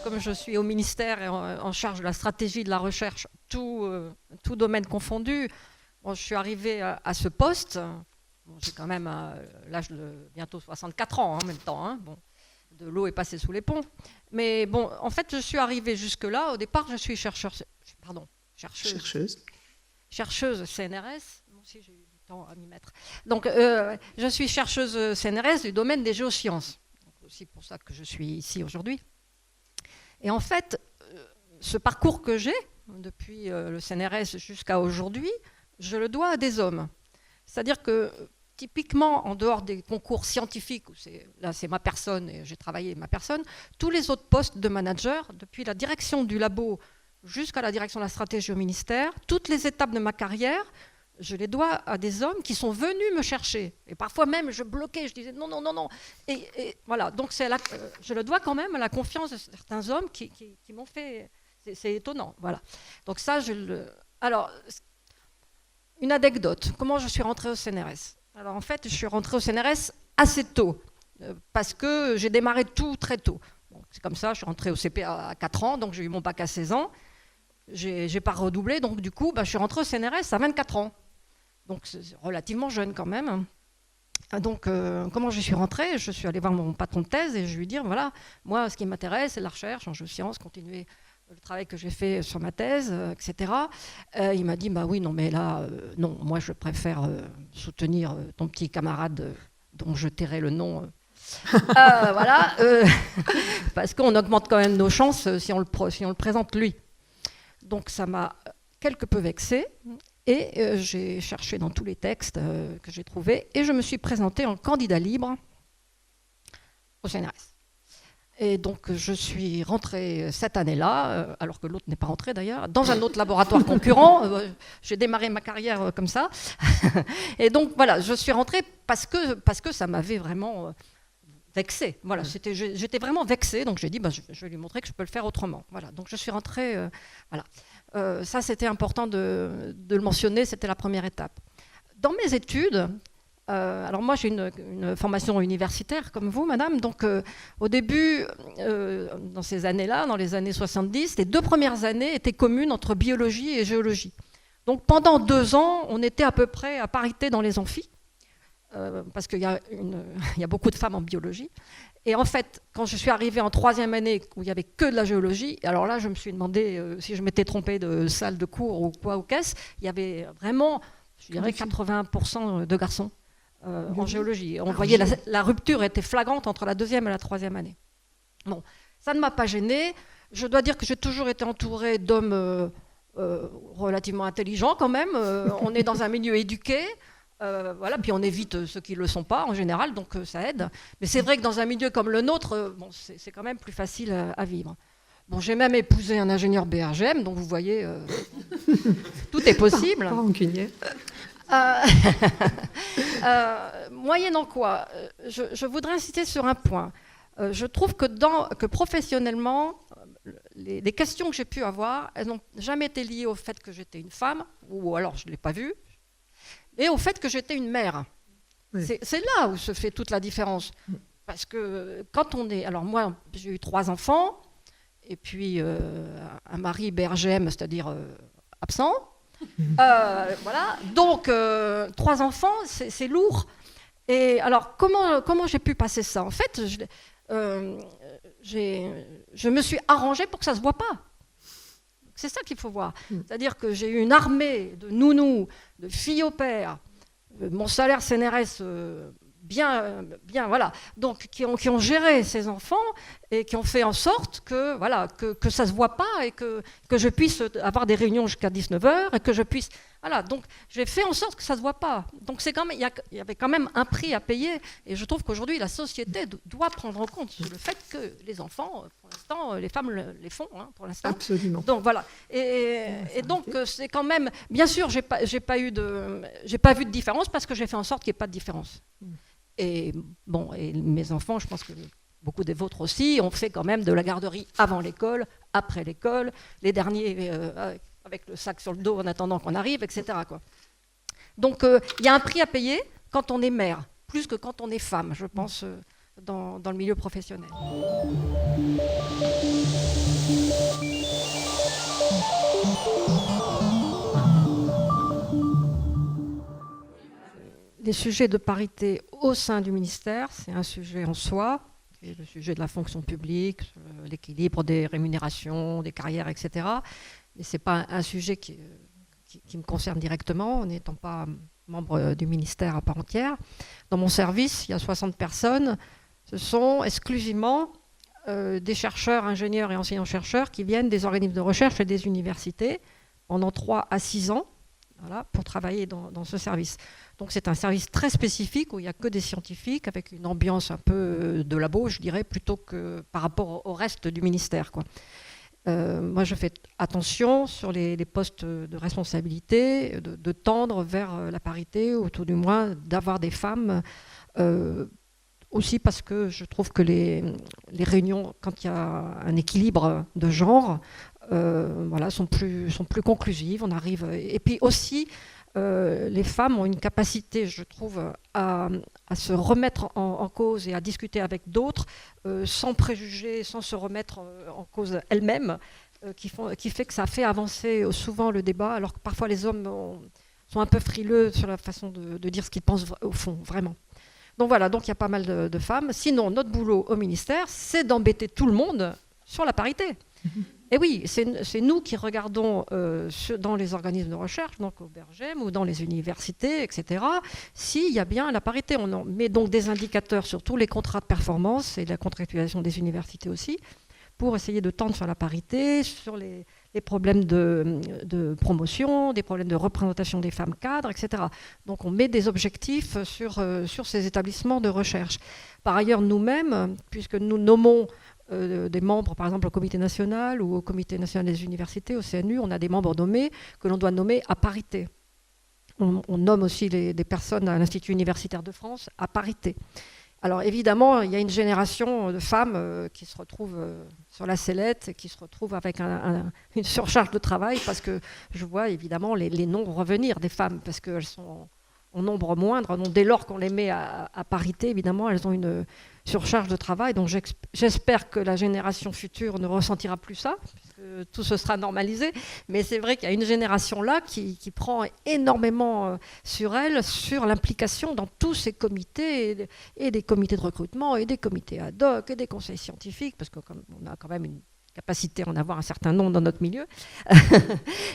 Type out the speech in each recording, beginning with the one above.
Comme je suis au ministère et en charge de la stratégie de la recherche, tout domaine confondu, bon, je suis arrivée à ce poste. Bon, j'ai quand même l'âge de bientôt 64 ans en même temps. Hein, bon, de l'eau est passée sous les ponts. Mais bon, en fait, je suis arrivée jusque-là. Au départ, je suis chercheuse CNRS. Moi aussi, j'ai eu du temps à m'y mettre. Donc, je suis chercheuse CNRS du domaine des géosciences. C'est aussi pour ça que je suis ici aujourd'hui. Et en fait, ce parcours que j'ai, depuis le CNRS jusqu'à aujourd'hui, je le dois à des hommes. C'est-à-dire que, typiquement, en dehors des concours scientifiques, où là c'est ma personne et j'ai travaillé ma personne, tous les autres postes de manager, depuis la direction du labo jusqu'à la direction de la stratégie au ministère, toutes les étapes de ma carrière, je les dois à des hommes qui sont venus me chercher. Et parfois même, je bloquais, je disais non, non, non, non. Et voilà, donc je le dois quand même à la confiance de certains hommes qui m'ont fait... C'est étonnant, voilà. Donc ça, Alors, une anecdote. Comment je suis rentrée au CNRS? Alors en fait, je suis rentrée au CNRS assez tôt, parce que j'ai démarré tout très tôt. Bon, c'est comme ça, je suis rentrée au CP à 4 ans, donc j'ai eu mon bac à 16 ans. J'ai pas redoublé, donc du coup, je suis rentrée au CNRS à 24 ans. Donc c'est relativement jeune quand même. Donc comment je suis rentrée? Je suis allée voir mon patron de thèse et je lui ai dit, voilà, moi ce qui m'intéresse c'est la recherche en géosciences, continuer le travail que j'ai fait sur ma thèse, etc. Il m'a dit, bah oui, non mais là, non, moi je préfère soutenir ton petit camarade dont je tairai le nom. Voilà, parce qu'on augmente quand même nos chances si on le présente lui. Donc ça m'a quelque peu vexée. Et j'ai cherché dans tous les textes que j'ai trouvés et je me suis présentée en candidat libre au CNRS. Et donc je suis rentrée cette année-là, alors que l'autre n'est pas rentré d'ailleurs, dans un autre laboratoire concurrent. J'ai démarré ma carrière comme ça. Et donc voilà, je suis rentrée parce que ça m'avait vraiment vexée. Voilà, j'étais vraiment vexée, donc j'ai dit je vais lui montrer que je peux le faire autrement. Voilà, donc je suis rentrée. Voilà. Ça, c'était important de le mentionner, c'était la première étape. Dans mes études, alors moi j'ai une formation universitaire comme vous, madame, donc au début, dans ces années-là, dans les années 70, les 2 premières années étaient communes entre biologie et géologie. Donc pendant 2 ans, on était à peu près à parité dans les amphis, parce qu'il y a beaucoup de femmes en biologie. Et en fait, quand je suis arrivée en 3e année, où il n'y avait que de la géologie, alors là, je me suis demandé si je m'étais trompée de salle de cours ou quoi, ou qu'est-ce. Il y avait vraiment, je dirais, 80% de garçons en géologie. On voyait la rupture était flagrante entre la 2e et la 3e année. Bon, ça ne m'a pas gênée. Je dois dire que j'ai toujours été entourée d'hommes relativement intelligents quand même. On est dans un milieu éduqué. Voilà, puis on évite ceux qui ne le sont pas en général, donc ça aide. Mais c'est vrai que dans un milieu comme le nôtre, c'est quand même plus facile à vivre. Bon, j'ai même épousé un ingénieur BRGM, donc vous voyez, tout est possible. Pas rancunier. Moyennant quoi, je voudrais insister sur un point. Je trouve que professionnellement, les questions que j'ai pu avoir, elles n'ont jamais été liées au fait que j'étais une femme, ou alors je ne l'ai pas vu, et au fait que j'étais une mère. Oui. C'est là où se fait toute la différence. Parce que quand on est... Alors moi, j'ai eu 3 enfants, et puis un mari BRGM, c'est-à-dire absent. Voilà. Donc, 3 enfants, c'est lourd. Et alors, comment j'ai pu passer ça? En fait, je me suis arrangée pour que ça ne se voit pas. C'est ça qu'il faut voir. C'est-à-dire que j'ai eu une armée de nounous, de filles au père, mon salaire CNRS bien, voilà. Donc qui ont géré ces enfants et qui ont fait en sorte que ça ne se voit pas et que je puisse avoir des réunions jusqu'à 19h et que je puisse... Voilà, donc j'ai fait en sorte que ça ne se voit pas. Donc il y avait quand même un prix à payer et je trouve qu'aujourd'hui la société doit prendre en compte le fait que les enfants, pour l'instant, les femmes les font, hein, pour l'instant. Absolument. Donc voilà. Et donc c'est quand même... Bien sûr, j'ai pas vu de différence parce que j'ai fait en sorte qu'il n'y ait pas de différence. Et bon, et mes enfants, je pense que beaucoup des vôtres aussi, on fait quand même de la garderie avant l'école, après l'école, les derniers avec le sac sur le dos en attendant qu'on arrive, etc. quoi. Donc il y a un prix à payer quand on est mère, plus que quand on est femme, je pense, dans le milieu professionnel. Les sujets de parité au sein du ministère, c'est un sujet en soi, qui est le sujet de la fonction publique, l'équilibre des rémunérations, des carrières, etc. Mais ce n'est pas un sujet qui me concerne directement, en n'étant pas membre du ministère à part entière. Dans mon service, il y a 60 personnes. Ce sont exclusivement des chercheurs, ingénieurs et enseignants-chercheurs qui viennent des organismes de recherche et des universités pendant 3 à 6 ans, voilà, pour travailler dans ce service. Donc c'est un service très spécifique où il n'y a que des scientifiques avec une ambiance un peu de labo, je dirais, plutôt que par rapport au reste du ministère, quoi. Moi, je fais attention sur les postes de responsabilité, de tendre vers la parité, ou tout du moins d'avoir des femmes, aussi parce que je trouve que les réunions, quand il y a un équilibre de genre, voilà, sont plus conclusives. On arrive, et puis aussi, les femmes ont une capacité, je trouve, à se remettre en cause et à discuter avec d'autres sans préjugés, sans se remettre en cause elles-mêmes, qui fait que ça fait avancer souvent le débat, alors que parfois les hommes sont un peu frileux sur la façon de dire ce qu'ils pensent au fond, vraiment. Donc voilà, donc il y a pas mal de femmes. Sinon, notre boulot au ministère, c'est d'embêter tout le monde sur la parité. Et oui, c'est nous qui regardons dans les organismes de recherche, donc au Bergem ou dans les universités, etc., s'il y a bien la parité. On met donc des indicateurs sur tous les contrats de performance et la contractualisation des universités aussi, pour essayer de tendre sur la parité, sur les problèmes de promotion, des problèmes de représentation des femmes cadres, etc. Donc on met des objectifs sur ces établissements de recherche. Par ailleurs, nous-mêmes, puisque nous nommons des membres, par exemple, au Comité national ou au Comité national des universités, au CNU, on a des membres nommés que l'on doit nommer à parité. On nomme aussi des personnes à l'Institut universitaire de France à parité. Alors évidemment, il y a une génération de femmes qui se retrouvent sur la sellette, qui se retrouvent avec une surcharge de travail, parce que je vois évidemment les noms revenir des femmes, parce qu'elles sont en nombre moindre. Donc, dès lors qu'on les met à parité, évidemment, elles ont une surcharge de travail. Donc j'espère que la génération future ne ressentira plus ça, puisque tout se sera normalisé. Mais c'est vrai qu'il y a une génération là qui prend énormément sur elle, sur l'implication dans tous ces comités, et des comités de recrutement, et des comités ad hoc, et des conseils scientifiques, parce qu'on a quand même une capacité à en avoir un certain nombre dans notre milieu,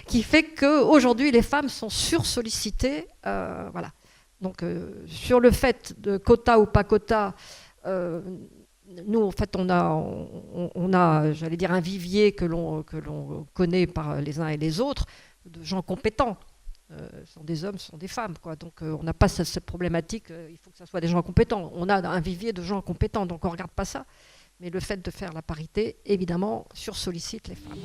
qui fait qu'aujourd'hui, les femmes sont sursollicitées. Voilà. Donc, sur le fait de quota ou pas quota, nous, en fait, on a, j'allais dire, un vivier que l'on connaît par les uns et les autres, de gens compétents. Ce sont des hommes, ce sont des femmes, quoi. Donc, on n'a pas cette problématique, il faut que ce soit des gens compétents. On a un vivier de gens compétents, donc on ne regarde pas ça. Mais le fait de faire la parité, évidemment, sursollicite les femmes.